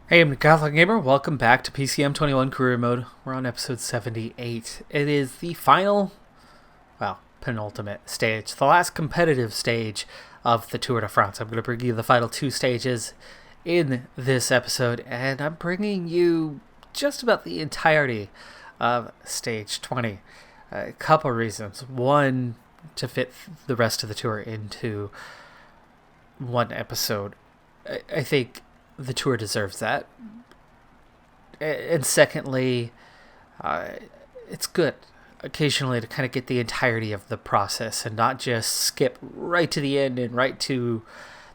Hey, I'm Decathlon Gamer. Welcome back to PCM21 Career Mode. We're on episode 78. It is the final, penultimate stage, the last competitive stage of the Tour de France. I'm going to bring you the final two stages in this episode, and I'm bringing you just about the entirety of stage 20. A couple reasons. One, to fit the rest of the tour into one episode. I think the tour deserves that. And secondly, it's good occasionally to kind of get the entirety of the process and not just skip right to the end and right to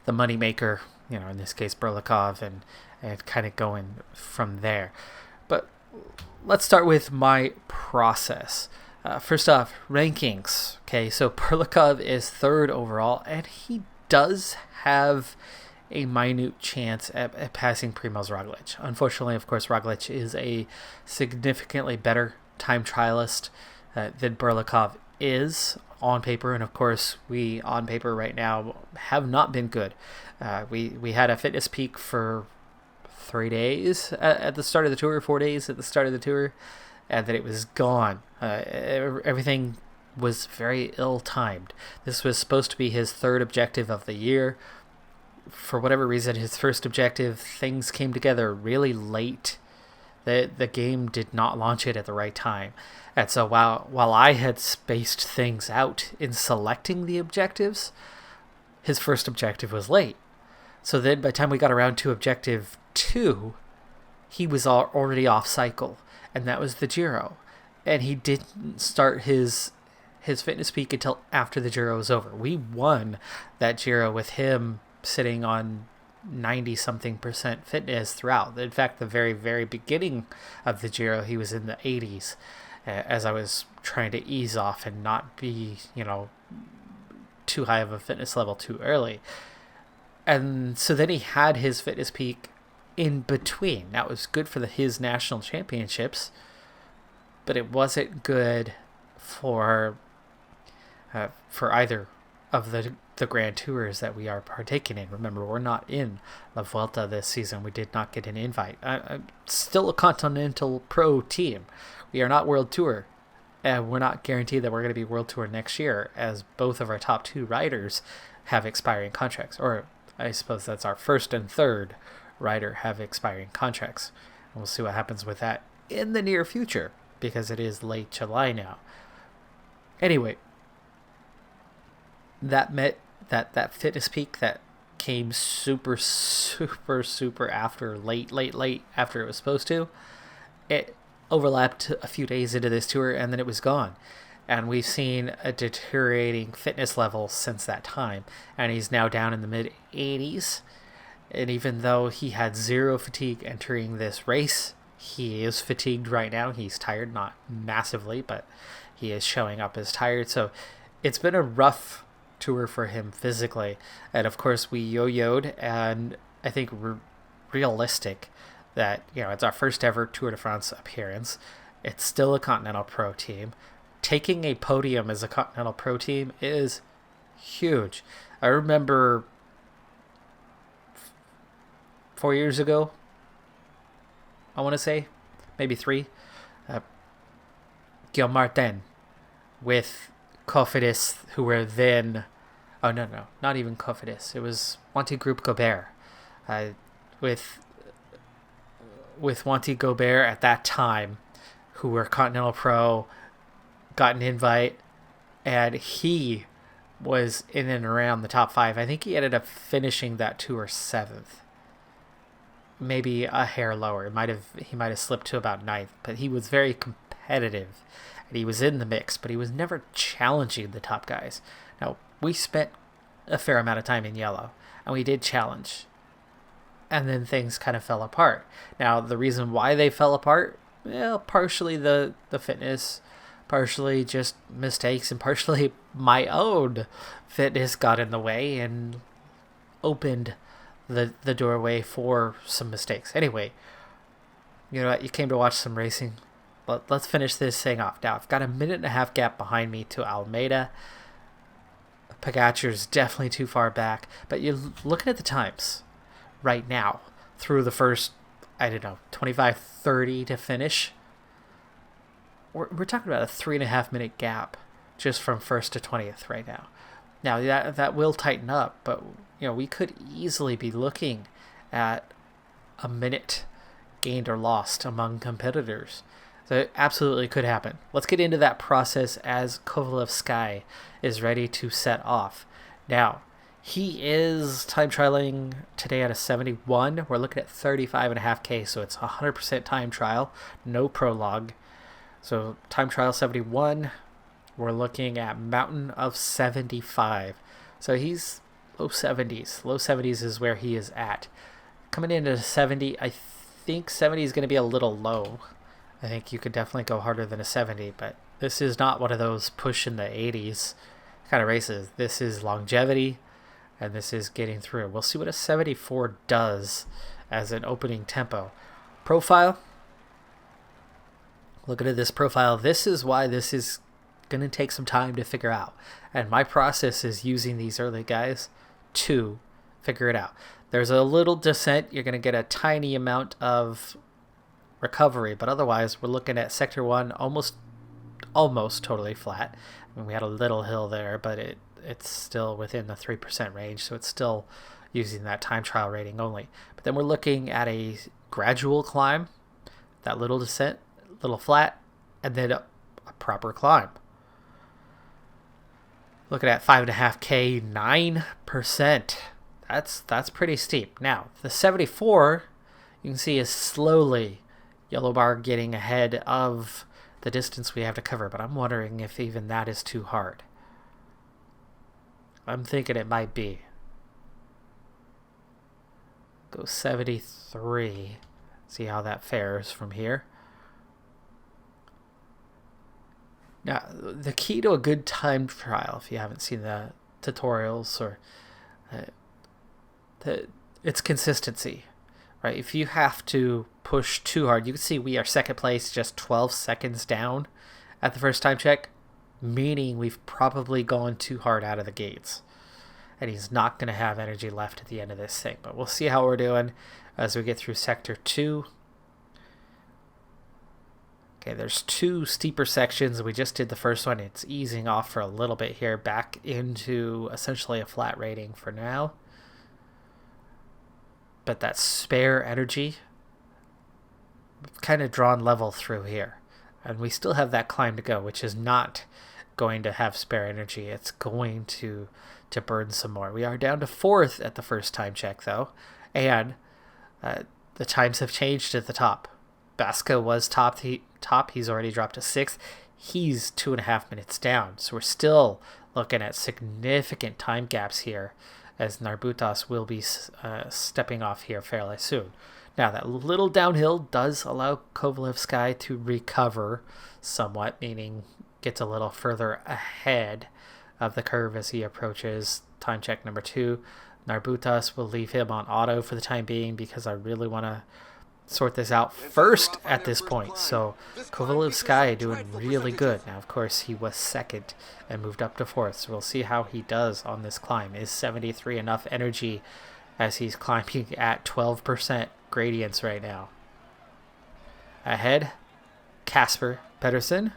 the moneymaker, in this case, Berlikov, and kind of going from there. But let's start with my process. First off, rankings. Okay, so Berlikov is third overall, and he does have a minute chance at passing Primoz Roglic. Unfortunately, of course, Roglic is a significantly better time trialist than Berlikov is on paper, and of course, we on paper right now have not been good. We had a fitness peak for 3 days at the start of the tour, 4 days at the start of the tour, and then it was gone. Everything was very ill-timed. This was supposed to be his third objective of the year. For whatever reason, his first objective, things came together really late. The game did not launch it at the right time. And so while I had spaced things out in selecting the objectives, his first objective was late. So then by the time we got around to objective 2, he was already off cycle, and that was the Giro. And he didn't start his fitness peak until after the Giro was over. We won that Giro with him sitting on 90-something% fitness throughout. In fact, the very, very beginning of the Giro, he was in the 80s as I was trying to ease off and not be, too high of a fitness level too early. And so then he had his fitness peak in between. That was good for his national championships, but it wasn't good for either of the Grand Tours that we are partaking in. Remember, we're not in La Vuelta this season. We did not get an invite. I'm still a Continental Pro team. We are not World Tour, and we're not guaranteed that we're going to be World Tour next year, as both of our top two riders have expiring contracts. Or I suppose that's our first and third rider have expiring contracts. And we'll see what happens with that in the near future, because it is late July now. Anyway, that fitness peak that came super after late after it was supposed to, it overlapped a few days into this tour, and then it was gone. And we've seen a deteriorating fitness level since that time, and he's now down in the mid 80s. And even though he had zero fatigue entering this race, he is fatigued right now. He's tired, not massively, but he is showing up as tired. So it's been a rough tour for him physically, and of course we yo-yoed, and I think we're realistic that it's our first ever Tour de France appearance. It's still a Continental Pro team. Taking a podium as a Continental Pro team is huge. I remember 4 years ago, I want to say, maybe 3, Guillaume Martin with Cofidis, who were then... Oh, no, not even Cofidis. It was Wanty Group Gobert. With Wanty Gobert at that time, who were Continental Pro, got an invite, and he was in and around the top 5. I think he ended up finishing that tour 7th. Maybe a hair lower. He might have slipped to about 9th, but he was very competitive. And he was in the mix, but he was never challenging the top guys. Now, we spent a fair amount of time in yellow, and we did challenge. And then things kind of fell apart. Now, the reason why they fell apart, partially the fitness, partially just mistakes, and partially my own fitness got in the way and opened the doorway for some mistakes. Anyway, you know what? You came to watch some racing. Let's finish this thing off. Now, I've got a 1.5-minute gap behind me to Almeida. Pogacar's definitely too far back. But you're looking at the times right now through the first I don't know, 25, 30 to finish. We're talking about a 3.5 minute gap just from 1st to 20th right now. Now that will tighten up, but we could easily be looking at a minute gained or lost among competitors. So it absolutely could happen. Let's get into that process as Kovalev Sky is ready to set off. Now, he is time trialing today at a 71. We're looking at 35.5K, so it's 100% time trial, no prologue. So time trial 71. We're looking at mountain of 75. So he's low 70s. Low 70s is where he is at. Coming into 70, I think 70 is going to be a little low. I think you could definitely go harder than a 70, but this is not one of those push in the 80s kind of races. This is longevity, and this is getting through. We'll see what a 74 does as an opening tempo. Profile. Looking at this profile, this is why this is going to take some time to figure out. And my process is using these early guys to figure it out. There's a little descent. You're going to get a tiny amount of recovery, but otherwise we're looking at sector 1 almost totally flat. I mean, we had a little hill there, but it's still within the 3% range, so it's still using that time trial rating only. But then we're looking at a gradual climb, that little descent, little flat, and then a proper climb. Looking at 5.5K, 9%. That's pretty steep. Now, the 74, you can see, is slowly yellow bar getting ahead of the distance we have to cover, but I'm wondering if even that is too hard. I'm thinking it might be. Go 73. See how that fares from here. Now, the key to a good time trial, if you haven't seen the tutorials, or it's consistency, right? If you have to push too hard, you can see we are second place, just 12 seconds down at the first time check, meaning we've probably gone too hard out of the gates. And he's not going to have energy left at the end of this thing. But we'll see how we're doing as we get through sector 2. Okay, there's 2 steeper sections. We just did the first one. It's easing off for a little bit here, back into essentially a flat rating for now. But that spare energy kind of drawn level through here. And we still have that climb to go, which is not going to have spare energy. It's going to burn some more. We are down to 4th at the first time check, though. And the times have changed at the top. Baska was top. He's already dropped to 6th. He's 2.5 minutes down. So we're still looking at significant time gaps here, as Narbutas will be stepping off here fairly soon. Now, that little downhill does allow Kovalev Sky to recover somewhat, meaning gets a little further ahead of the curve as he approaches time check number 2. Narbutas will leave him on auto for the time being because I really want to sort this out first at this point. So Kovalev Sky doing really good. Now, of course, he was 2nd and moved up to 4th. So we'll see how he does on this climb. Is 73 enough energy as he's climbing at 12% gradients right now? Ahead, Casper Pedersen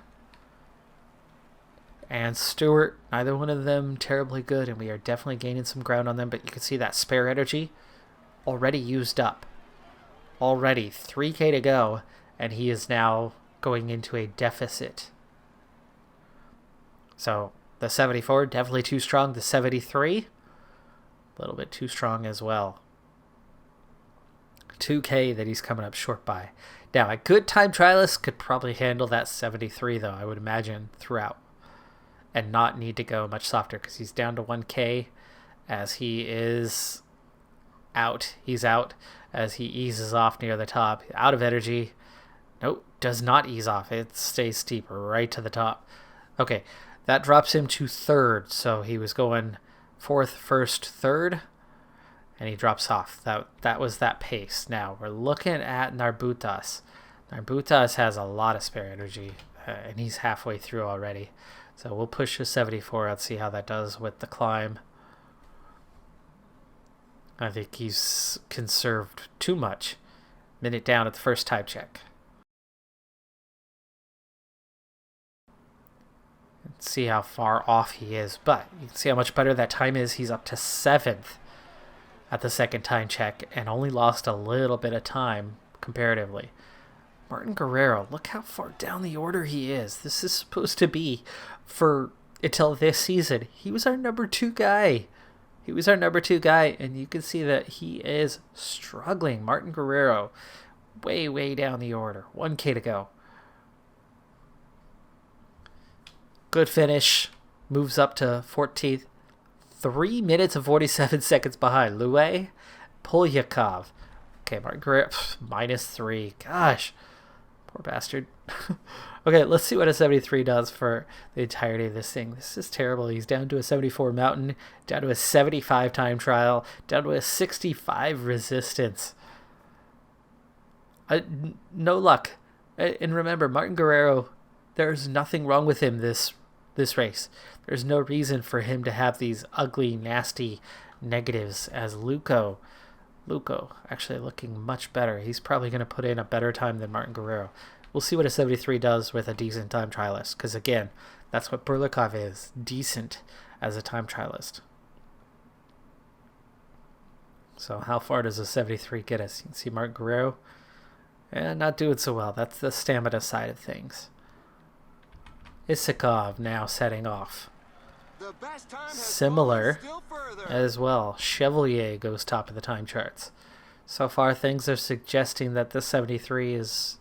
and Stewart. Neither one of them terribly good, and we are definitely gaining some ground on them. But you can see that spare energy already used up. Already 3K to go, and he is now going into a deficit. So the 74, definitely too strong. The 73, a little bit too strong as well. 2K that he's coming up short by. Now, a good time trialist could probably handle that 73, though, I would imagine, throughout, and not need to go much softer, because he's down to 1K as he is out. He's out as he eases off near the top. Out of energy. Nope, does not ease off. It stays steep right to the top. Okay, that drops him to 3rd. So he was going 4th, 1st, 3rd, and he drops off. That was that pace. Now we're looking at Narbutas. Narbutas has a lot of spare energy, and he's halfway through already. So we'll push to 74. Let's see how that does with the climb. I think he's conserved too much. minute down at the first time check. Let's see how far off he is, but you can see how much better that time is. He's up to 7th at the second time check and only lost a little bit of time comparatively. Martin Guerrero, look how far down the order he is. This is supposed to be for until this season. He was our number 2 guy. And you can see that he is struggling. Martin Guerrero, way down the order. 1K to go. Good finish. Moves up to 14th. 3 minutes and 47 seconds behind. Lue Polyakov. Okay, Martin Guerrero, -3. Gosh. Poor bastard. Okay, let's see what a 73 does for the entirety of this thing. This is terrible. He's down to a 74 mountain, down to a 75 time trial, down to a 65 resistance. No luck. And remember, Martin Guerrero, there's nothing wrong with him this race. There's no reason for him to have these ugly, nasty negatives as Luco. Luco actually looking much better. He's probably going to put in a better time than Martin Guerrero. We'll see what a 73 does with a decent time trialist, because again, that's what Burlikov is, decent as a time trialist. So how far does a 73 get us? You can see Martin Guerrero, not doing so well. That's the stamina side of things. Isakov now setting off. Similar as well. Chevalier goes top of the time charts. So far, things are suggesting that the 73 is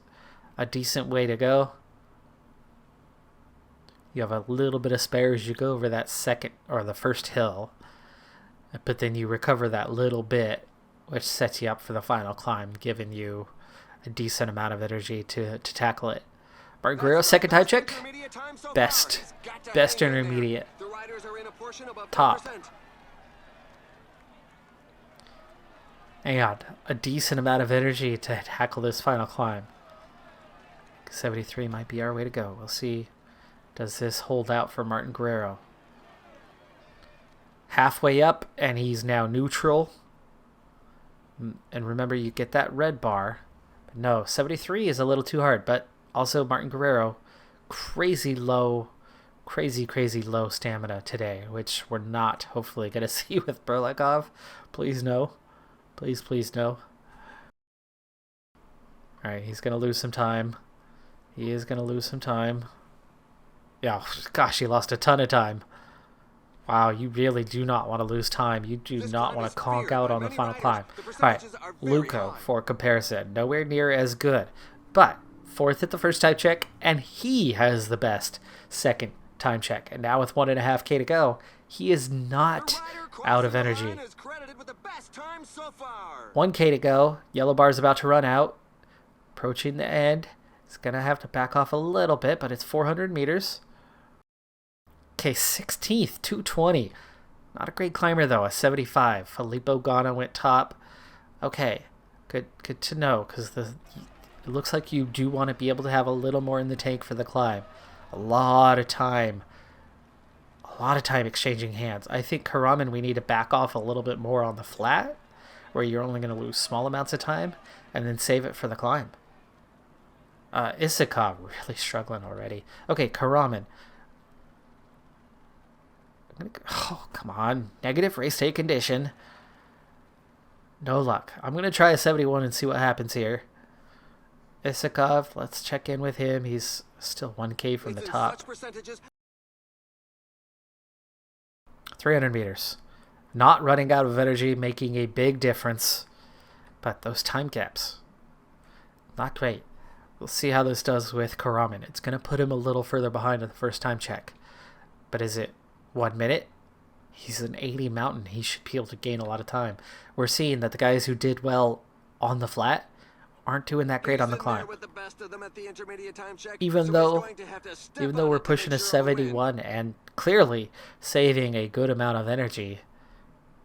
a decent way to go. You have a little bit of spare as you go over that second or the first hill, but then you recover that little bit, which sets you up for the final climb, giving you a decent amount of energy to tackle it. Martin Guerrero, second time check. Best intermediate. Top. And a decent amount of energy to tackle this final climb. 73 might be our way to go. We'll see. Does this hold out for Martin Guerrero? Halfway up, and he's now neutral. And remember, you get that red bar. But no, 73 is a little too hard, but also Martin Guerrero, crazy low stamina today, which we're not hopefully going to see with Burlikov. Please no. Please no. Alright, he's going to lose some time. He is going to lose some time. Yeah, gosh, he lost a ton of time. Wow, you really do not want to lose time. You do not want to conk out on the final climb. Alright, Luco, for comparison, nowhere near as good. But 4th at the first time check, and he has the best second time check. And now with 1.5K to go, he is not out of energy. 1K to go. Yellow bar is about to run out. Approaching the end. He's going to have to back off a little bit, but it's 400 meters. Okay, 16th, 220. Not a great climber, though, a 75. Filippo Ganna went top. Okay, good to know, because it looks like you do want to be able to have a little more in the tank for the climb. A lot of time exchanging hands. I think Karaman, we need to back off a little bit more on the flat, where you're only going to lose small amounts of time, and then save it for the climb. Isakov really struggling already. Okay, Karaman. Oh, come on. Negative race day condition. No luck. I'm going to try a 71 and see what happens here. Isakov, let's check in with him. He's still 1K from the top. 300 meters. Not running out of energy, making a big difference. But those time gaps, not great. We'll see how this does with Karaman. It's going to put him a little further behind on the first time check. But is it 1 minute? He's an 80 mountain. He should be able to gain a lot of time. We're seeing that the guys who did well on the flat aren't doing that great on the climb. Even though we're pushing a 71 and clearly saving a good amount of energy,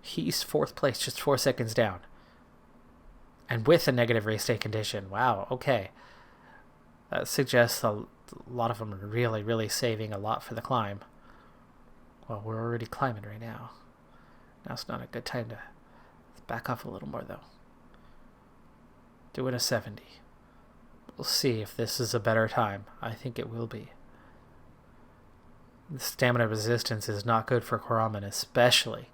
he's 4th place, just 4 seconds down. And with a negative race day condition. Wow, okay. That suggests a lot of them are really saving a lot for the climb. Well, we're already climbing right now. Now it's not a good time to back off a little more, though. Doing a 70. We'll see if this is a better time. I think it will be. The stamina resistance is not good for Karaman, especially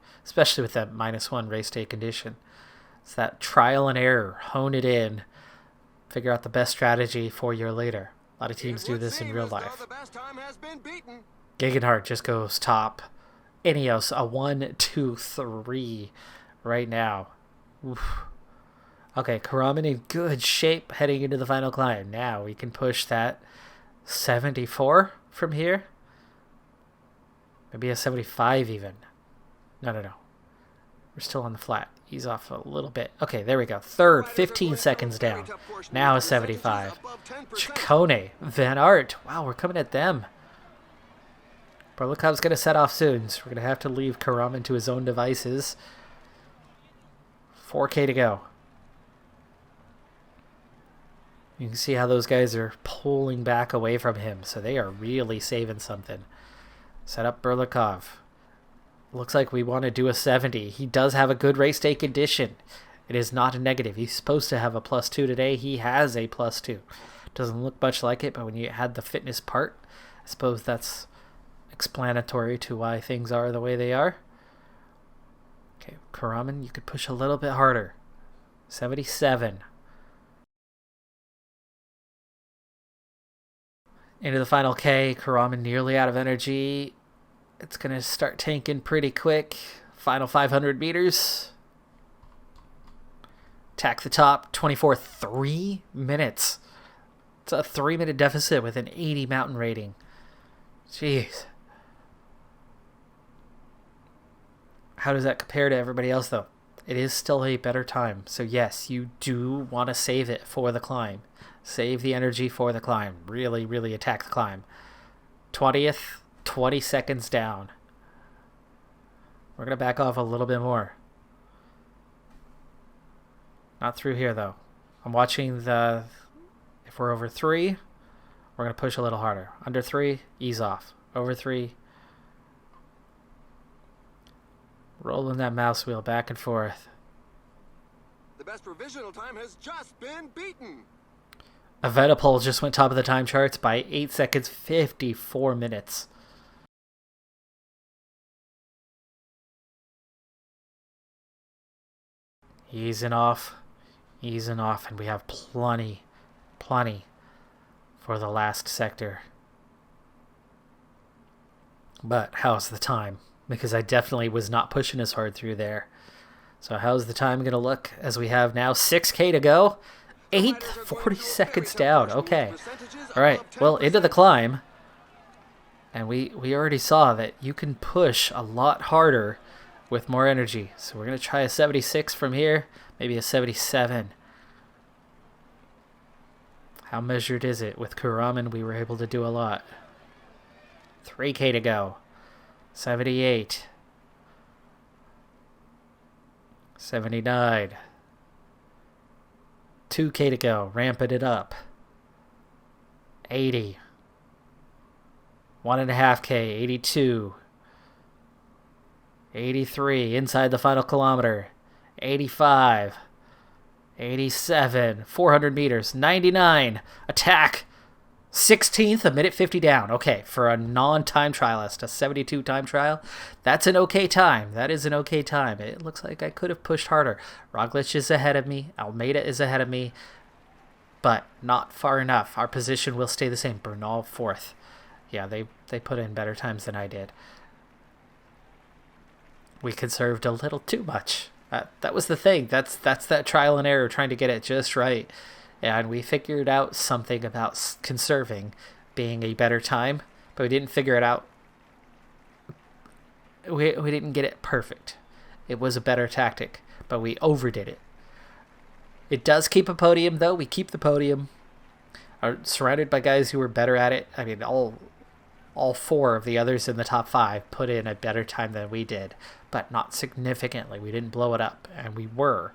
with that -1 race day condition. It's that trial and error. Hone it in. Figure out the best strategy for your later. A lot of teams do this in real life. Gegenhardt just goes top. Ineos, a 1, 2, 3 right now. Oof. Okay, Karaman in good shape heading into the final climb. Now we can push that 74 from here. Maybe a 75 even. No. We're still on the flat. Ease off a little bit. Okay, there we go. Third, 15 seconds down. Now a 75. Chacone, Van Aert. Wow, we're coming at them. Berlikov's going to set off soon, so we're going to have to leave Karaman to his own devices. 4K to go. You can see how those guys are pulling back away from him, so they are really saving something. Set up Berlikov. Looks like we want to do a 70. He does have a good race day condition. It is not a negative. He's supposed to have a +2 today. He has a +2. Doesn't look much like it, but when you add the fitness part, I suppose that's explanatory to why things are the way they are. Okay, Karaman, you could push a little bit harder. 77. Into the final K, Karaman nearly out of energy. It's going to start tanking pretty quick. Final 500 meters. Attack the top, 24, 3 minutes. It's a 3-minute deficit with an 80 mountain rating. Jeez. How does that compare to everybody else, though? It is still a better time. So, yes, you do want to save it for the climb. Save the energy for the climb. Really, really attack the climb. 20th, 20 seconds down. We're going to back off a little bit more. Not through here, though. I'm watching the... If we're over 3, we're going to push a little harder. Under 3, ease off. Over 3... Rolling that mouse wheel back and forth. The best provisional time has just been beaten. Evenepoel just went top of the time charts by 8 seconds, 54 minutes. Easing off, and we have plenty for the last sector. But how's the time? Because I definitely was not pushing as hard through there. So how's the time going to look as we have now 6K to go? 8th, 40 seconds down. Okay. All right. Well, into the climb. And we already saw that you can push a lot harder with more energy. So we're going to try a 76 from here. Maybe a 77. How measured is it? With Karaman, we were able to do a lot. 3K to go. 78. 79. 2K to go. Ramping it up. 80. 1.5K. 82. 83. Inside the final kilometer. 85. 87. 400 meters. 99. Attack. 16th, a minute 50 down. Okay, for a non-time trialist, a 72 time trial, that's an okay time. That is an okay time. It looks like I could have pushed harder. Roglic is ahead of me. Almeida is ahead of me, but not far enough. Our position will stay the same. Bernal 4th. Yeah, they put in better times than I did. We conserved a little too much. That was the thing. That's that trial and error, trying to get it just right. And we figured out something about conserving being a better time, but we didn't figure it out. We didn't get it perfect. It was a better tactic, but we overdid it. It does keep a podium, though. We keep the podium. Are surrounded by guys who are better at it. I mean, all 4 of the others in the top 5 put in a better time than we did, but not significantly. We didn't blow it up, and we were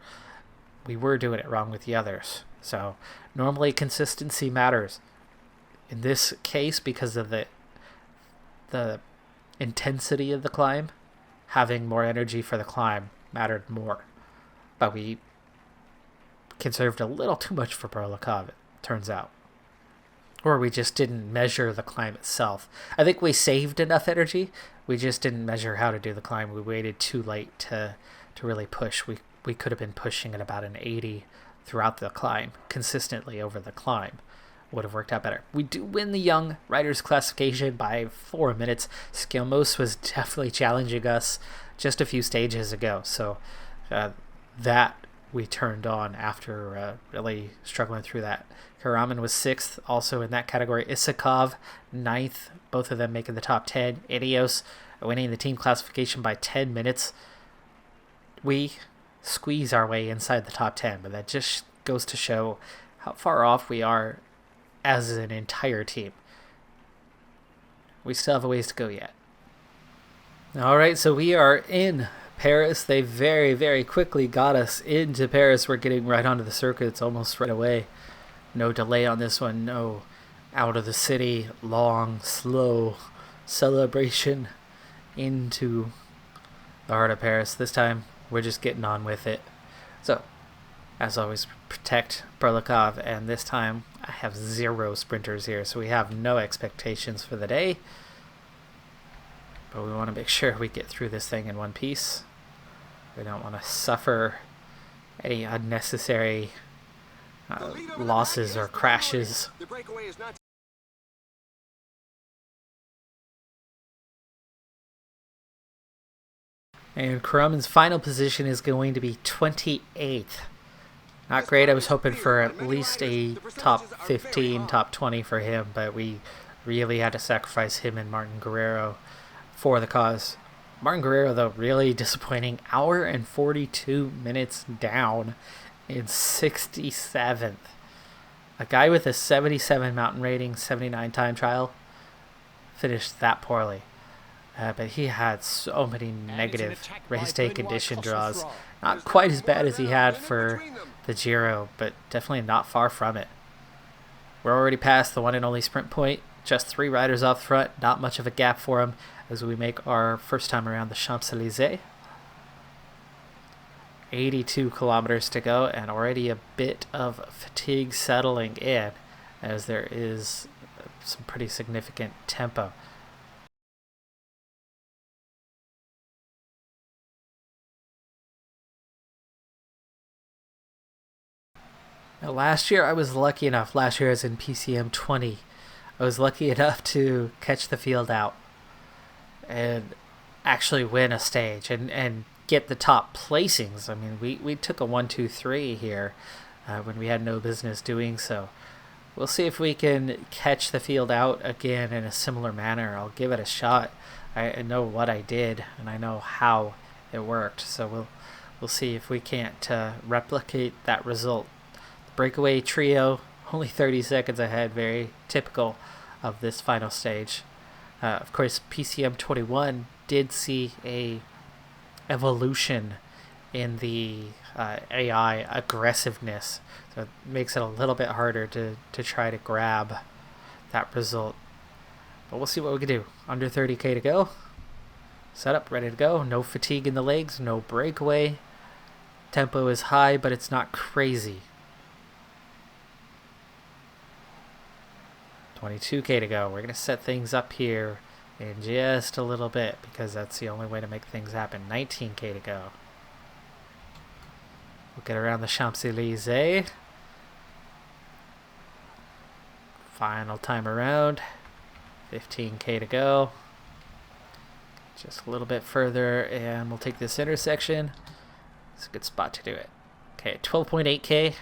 doing it wrong with the others. So normally consistency matters. In this case, because of the intensity of the climb, having more energy for the climb mattered more. But we conserved a little too much for Barlikov, it turns out. Or we just didn't measure the climb itself. I think we saved enough energy. We just didn't measure how to do the climb. We waited too late to really push. We could have been pushing at about an 80 throughout the climb, consistently over the climb. Would have worked out better. We do win the young riders classification by 4 minutes. Skilmos was definitely challenging us just a few stages ago. So that we turned on after really struggling through that. Karaman was 6th, also in that category. Isakov, 9th, both of them making the top 10. Ineos winning the team classification by 10 minutes. We squeeze our way inside the top 10, but that just goes to show how far off we are as an entire team. We still have a ways to go yet. Alright, so we are in Paris. They very, very quickly got us into Paris. We're getting right onto the circuits almost right away. No delay on this one. No out of the city, long, slow celebration into the heart of Paris. This time, we're just getting on with it. So, as always, protect Barlikov, and this time I have 0 sprinters here, so we have no expectations for the day. But we want to make sure we get through this thing in one piece. We don't want to suffer any unnecessary losses or crashes. And Karaman's final position is going to be 28th. Not great. I was hoping for at least a top 15, top 20 for him, but we really had to sacrifice him and Martin Guerrero for the cause. Martin Guerrero, though, really disappointing. Hour and 42 minutes down in 67th. A guy with a 77 mountain rating, 79 time trial, finished that poorly. But he had so many negative race day condition draws. Not quite as bad as he had for the Giro, but definitely not far from it. We're already past the one and only sprint point. Just 3 riders off front. Not much of a gap for him as we make our first time around the Champs-Élysées. 82 kilometers to go, and already a bit of fatigue settling in as there is some pretty significant tempo. Now, last year as in PCM20, I was lucky enough to catch the field out and actually win a stage and get the top placings. I mean, we took a 1, 2, 3 here when we had no business doing so. We'll see if we can catch the field out again in a similar manner. I'll give it a shot. I know what I did and I know how it worked, so we'll see if we can't replicate that result. Breakaway trio, only 30 seconds ahead, very typical of this final stage. Of course, PCM21 did see a evolution in the AI aggressiveness, so it makes it a little bit harder to try to grab that result. But we'll see what we can do. Under 30k to go. Set up, ready to go. No fatigue in the legs, no breakaway. Tempo is high, but it's not crazy. 22k to go. We're going to set things up here in just a little bit because that's the only way to make things happen. 19k to go. We'll get around the Champs-Élysées. Final time around. 15k to go. Just a little bit further and we'll take this intersection. It's a good spot to do it. Okay, 12.8k.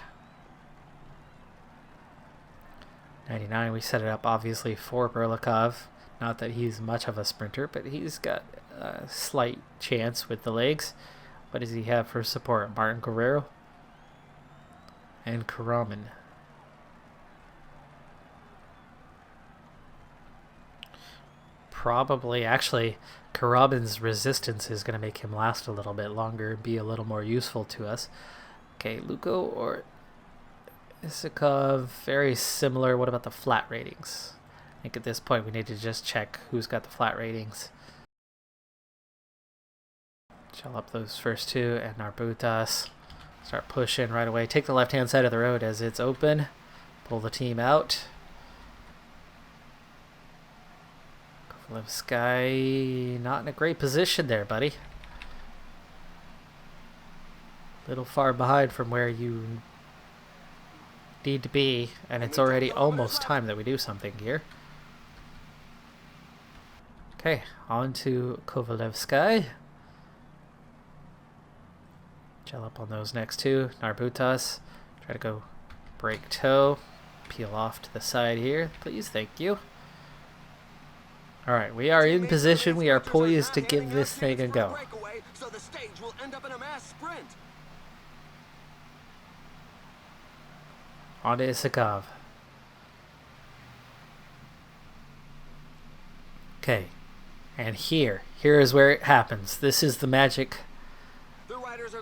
99, we set it up obviously for Barlikov. Not that he's much of a sprinter, but he's got a slight chance with the legs. What does he have for support? Martin Guerrero and Karaman. Probably, actually, Karaman's resistance is going to make him last a little bit longer and be a little more useful to us. Okay, Luko or Isakov, very similar. What about the flat ratings? I think at this point we need to just check who's got the flat ratings. Shell up those first two, and Narbutas. Start pushing right away. Take the left-hand side of the road as it's open. Pull the team out. Sky not in a great position there, buddy. Little far behind from where you need to be, and it's already almost time that we do something here. Okay, on to Kovalevsky. Gel up on those next two. Narbutas. Try to go break toe. Peel off to the side here, please. Thank you. Alright, we are in position. We are poised to give this thing a go. So the stage will end up in a mass sprint. On to Isakov. Okay. And here is where it happens. This is the magic.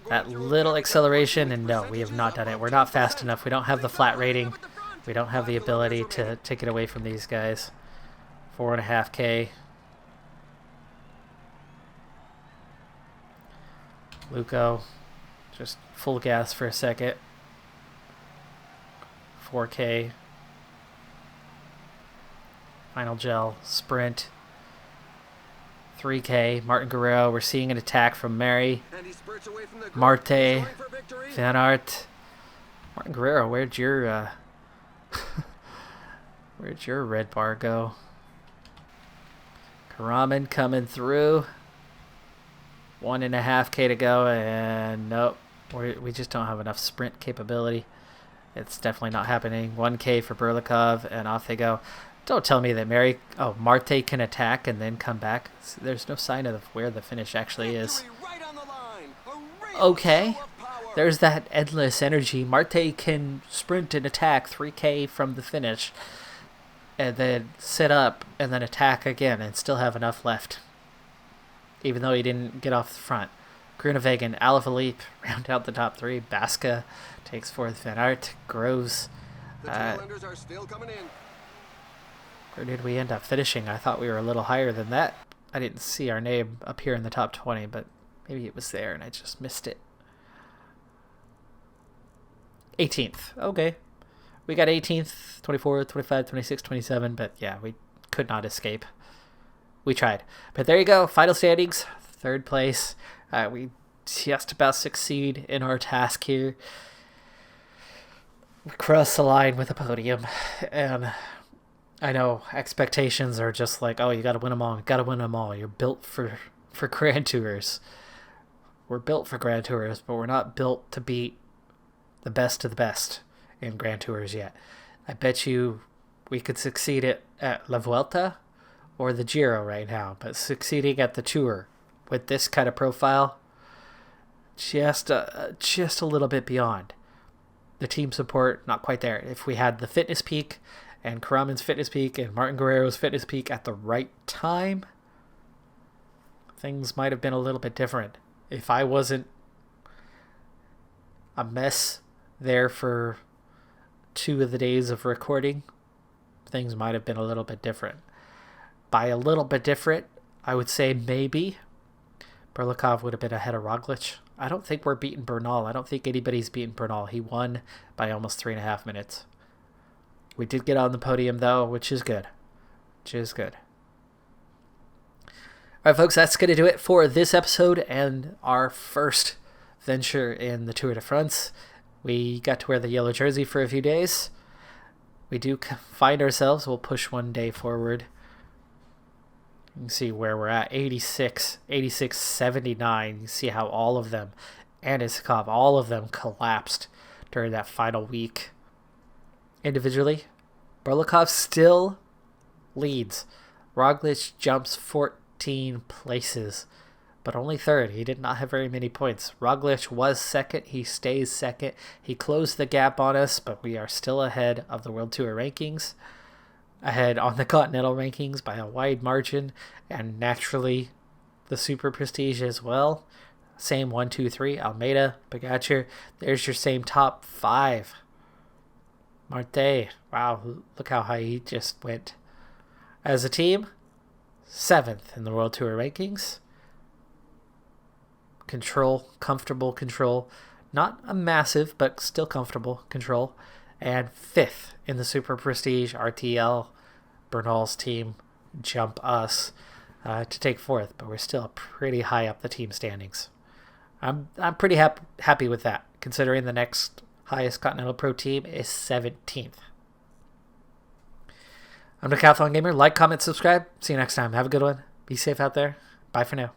That little acceleration, and no, we have not done it. We're not fast enough. We don't have the flat rating. We don't have the ability to take it away from these guys. 4.5K. Luco, just full gas for a second. 4K. Final gel, sprint. 3K. Martin Guerrero, we're seeing an attack from Mary. Marte. Van Aert. Martin Guerrero, where'd your red bar go? Karaman coming through. 1.5K to go, and nope, we just don't have enough sprint capability. It's definitely not happening. 1K for Berlikov, and off they go. Don't tell me that Marte can attack and then come back. There's no sign of where the finish actually is. Okay, there's that endless energy. Marte can sprint and attack 3K from the finish, and then sit up and then attack again and still have enough left, even though he didn't get off the front. Groenewegen, Alaphilippe round out the top three. Baska takes fourth. Van Aert, Groves. Are still coming in. Where did we end up finishing? I thought we were a little higher than that. I didn't see our name appear in the top 20, but maybe it was there and I just missed it. 18th. Okay. We got 18th, 24th, 25th, 26th, 27th, but yeah, we could not escape. We tried. But there you go. Final standings. Third place. We just about succeed in our task here. We cross the line with a podium. And I know expectations are just like, oh, you got to win them all. You got to win them all. You're built for Grand Tours. We're built for Grand Tours, but we're not built to beat the best of the best in Grand Tours yet. I bet you we could succeed at La Vuelta or the Giro right now, but succeeding at the Tour with this kind of profile, just a little bit beyond. The team support, not quite there. If we had the fitness peak and Karaman's fitness peak and Martin Guerrero's fitness peak at the right time, things might have been a little bit different. If I wasn't a mess there for 2 of the days of recording, things might have been a little bit different. By a little bit different, I would say maybe Berlikov would have been ahead of Roglic. I don't think we're beating Bernal. I don't think anybody's beaten Bernal. He won by almost 3.5 minutes. We did get on the podium, though, which is good. All right, folks, that's going to do it for this episode and our first venture in the Tour de France. We got to wear the yellow jersey for a few days. We do find ourselves, we'll push one day forward. You can see where we're at, 86, 79. You see how all of them, and Isakov, all of them collapsed during that final week. Individually, Berlikov still leads. Roglic jumps 14 places, but only third. He did not have very many points. Roglic was second. He stays second. He closed the gap on us, but we are still ahead of the World Tour rankings. Ahead on the Continental rankings by a wide margin, and naturally the Super Prestige as well. Same 1, 2, 3. Almeida, Pogačar. There's your same top 5. Marte. Wow, look how high he just went. As a team, 7th in the World Tour rankings. Control, comfortable control. Not a massive, but still comfortable control. And 5th in the Super Prestige RTL. Bernal's team jump us to take 4th, but we're still pretty high up the team standings. I'm pretty happy with that, considering the next highest Continental Pro team is 17th. I'm Decathlon Gamer. Like, comment, subscribe. See you next time. Have a good one. Be safe out there. Bye for now.